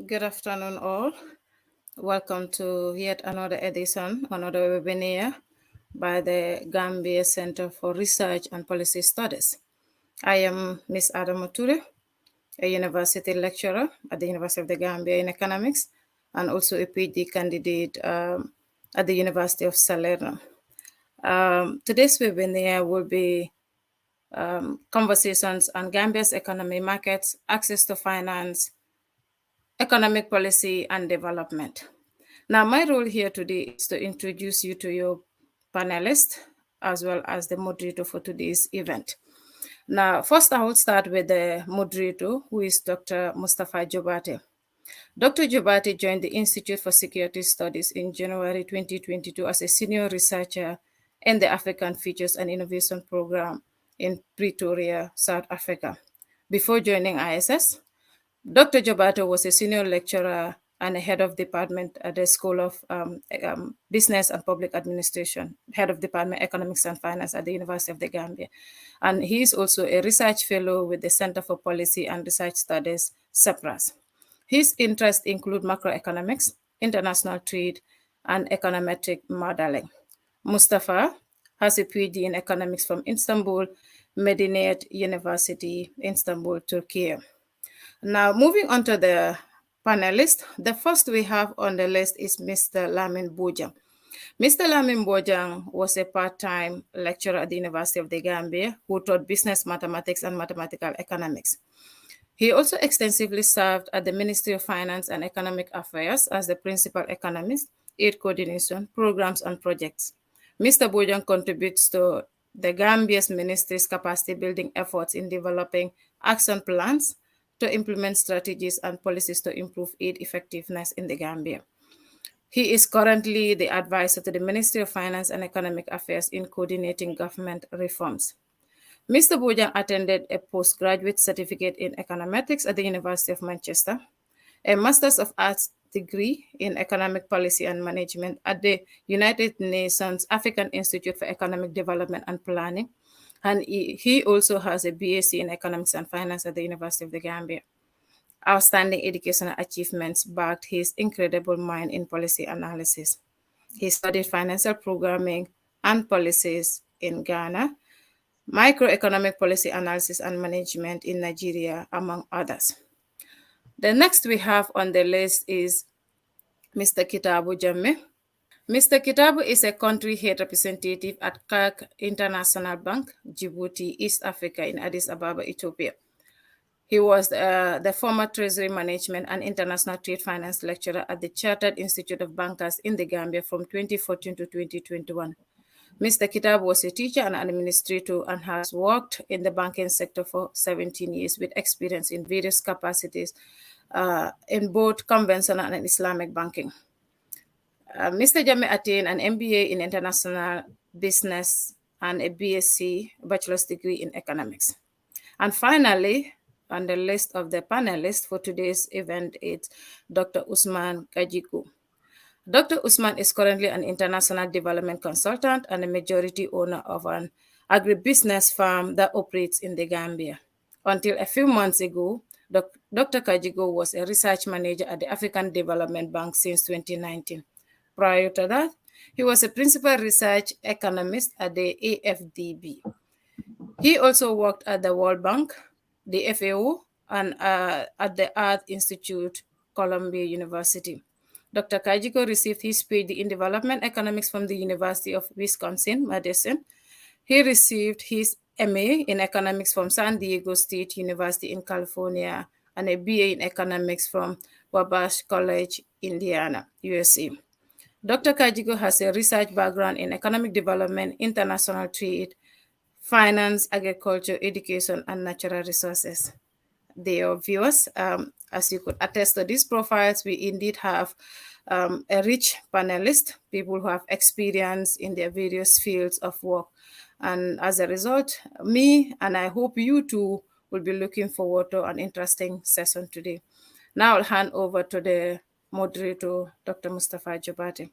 Good afternoon, all. Welcome to yet another edition, another webinar by the Gambia Center for Research and Policy Studies. I am Ms. Adama Ture, a university lecturer at the University of the Gambia in economics, and also a PhD candidate at the University of Salerno. Today's webinar will be conversations on Gambia's economy, markets, access to finance, economic policy, and development. Now, my role here today is to introduce you to your panelists as well as the moderator for today's event. Now, first I will start with the moderator, who is Dr. Mustafa Jobate. Dr. Jobate joined the Institute for Security Studies in January 2022 as a senior researcher in the African Features and Innovation Program in Pretoria, South Africa. Before joining ISS, Dr. Jobato was a senior lecturer and a head of department at the School of Business and Public Administration, head of department Economics and Finance at the University of the Gambia. And he is also a research fellow with the Center for Policy and Research Studies, CEPRAS. His interests include macroeconomics, international trade, and econometric modeling. Mustafa has a PhD in economics from Istanbul Medeniyet University, Istanbul, Turkey. Now, moving on to the panelists, the first we have on the list is Mr. Lamin Bojang. Mr. Lamin Bojang was a part-time lecturer at the University of the Gambia who taught business mathematics and mathematical economics. He also extensively served at the Ministry of Finance and Economic Affairs as the principal economist, aid coordination, programs, and projects. Mr. Bojang contributes to the Gambia's ministry's capacity building efforts in developing action plans to implement strategies and policies to improve aid effectiveness in the Gambia. He is currently the advisor to the Ministry of Finance and Economic Affairs in coordinating government reforms. Mr. Bojang attended a postgraduate certificate in econometrics at the University of Manchester, a Master's of Arts degree in economic policy and management at the United Nations African Institute for Economic Development and Planning, and he also has a BSc in economics and finance at the University of the Gambia. Outstanding educational achievements backed his incredible mind in policy analysis. He studied financial programming and policies in Ghana, microeconomic policy analysis and management in Nigeria, among others. The next we have on the list is Mr. Kitabu Jammeh. Mr. Kitabu is a country head representative at Kirk International Bank, Djibouti, East Africa in Addis Ababa, Ethiopia. He was the former Treasury Management and International Trade Finance lecturer at the Chartered Institute of Bankers in the Gambia from 2014 to 2021. Mr. Kitabu was a teacher and administrator and has worked in the banking sector for 17 years with experience in various capacities in both conventional and Islamic banking. Mr. Jammeh attained an MBA in International Business and a BSc, bachelor's degree in economics. And finally, on the list of the panelists for today's event is Dr. Usman Kajiku. Dr. Usman is currently an international development consultant and a majority owner of an agribusiness firm that operates in the Gambia. Until a few months ago, Dr. Kajigo was a research manager at the African Development Bank since 2019. Prior to that, he was a principal research economist at the AFDB. He also worked at the World Bank, the FAO, and at the Art Institute, Columbia University. Dr. Kajigo received his PhD in development economics from the University of Wisconsin-Madison. He received his MA in economics from San Diego State University in California and a BA in economics from Wabash College, Indiana, USA. Dr. Kajigo has a research background in economic development, international trade, finance, agriculture, education, and natural resources. Dear viewers, as you could attest to these profiles, we indeed have a rich panelist, people who have experience in their various fields of work. And as a result, me and I hope you too will be looking forward to an interesting session today. Now I'll hand over to the moderator, Dr. Mustafa Jobate.